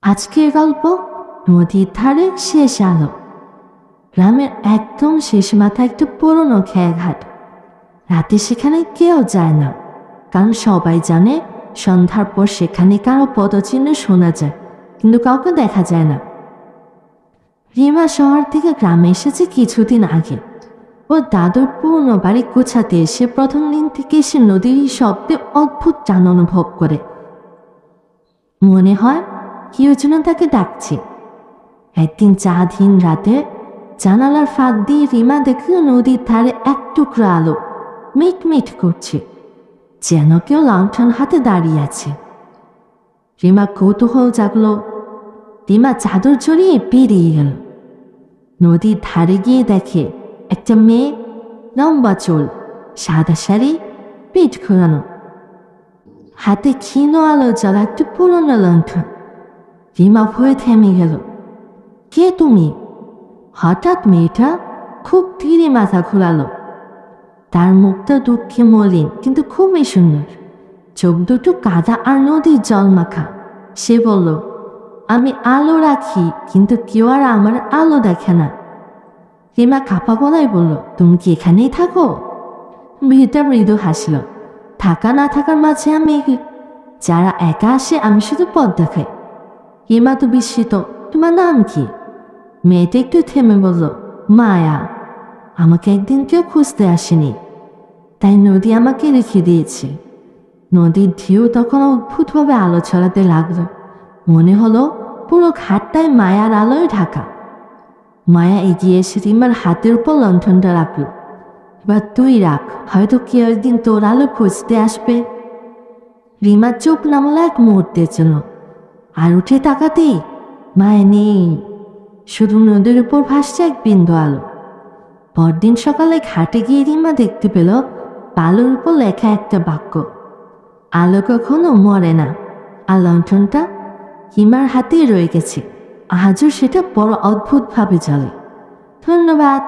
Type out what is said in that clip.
আজকের গল্প নদীর ধারে শেষ আলো। গ্রামের একদম শেষ মাথায় একটা পুরনো খেয়াঘাট। রাতে সেখানে কেউ যায় না, কারণ সবাই জানে সন্ধ্যার পর সেখানে কারো পদচিহ্ন শোনা যায়, কিন্তু কাউকে দেখা যায় না। রিমা শহর থেকে গ্রামে এসেছে কিছুদিন আগে। ও দাদুর পুরনো বাড়ি গোছাতে এসে প্রথম দিন থেকে সে নদীর শব্দে অদ্ভুত টান অনুভব করে। মনে হয় কেউ যেন তাকে ডাকছে। একদিন চাঁদহীন রাতে জানালার ফাঁক দিয়ে রিমা দেখল নদীর ধারে এক টুকরো আলো মিটমিট করছে, যেন কেউ লণ্ঠন হাতে দাঁড়িয়ে আছে। রিমা কৌতূহল জাগলো। রিমা চাদর জড়িয়ে বেরিয়ে গেল। নদীর ধারে গিয়ে দেখে একটা মেয়ে, লম্বা চুল, সাদা শাড়ি, পিঠ ঘোরানো, হাতে ক্ষীণ আলো জ্বালা একটা পুরনো লণ্ঠন। রিমা ভয়ে থেমে গেল। কে তুমি? হঠাৎ মেয়েটা খুব ধীরে মাথা ঘোরালো। তার মুখটা দুঃখে মলিন, কিন্তু খুবই সুন্দর। চোখ দুটো কাদা আর নদীর জল মাখা। সে বলল, আমি আলো রাখি, কিন্তু কেউ আর আমার আলো দেখে না। রিমা কাঁপা গলায় বলল, তুমি কি এখানেই থাকো? মেয়েটা মৃদু হাসল। থাকা না থাকার মাঝে আমি, যারা একা আসে আমি শুধু পথ দেখাই। রিমা তো বিস্মিত। তোমার নাম কি? মেয়েটা একটু থেমে বলল, মায়া। আমাকে একদিন কেউ খুঁজতে আসেনি, তাই নদী আমাকে রেখে দিয়েছে। নদীর ঢেউ তখন অদ্ভুতভাবে আলো ছড়াতে লাগলো। মনে হলো পুরো ঘাটটায় মায়ার আলোয় ঢাকা। মায়া এগিয়ে এসে রিমার হাতের উপর লণ্ঠনটা রাখল। এবার তুই রাখ, হয়তো কেউ একদিন তোর আলো খুঁজতে আসবে। রিমার চোখ নামলো এক মুহূর্তের জন্য, আর উঠে তাকাতেই মায়া নেই। শুধু নদীর উপর ভাসছে এক বিন্দু আলো। পরদিন সকালে ঘাটে গিয়ে রিমা দেখতে পেল বালুর উপর লেখা একটা বাক্য, আলো কখনো মরে না। আর লণ্ঠনটা রিমার হাতেই রয়ে গেছে। আজও সেটা বড় অদ্ভুতভাবে জ্বলে। ধন্যবাদ।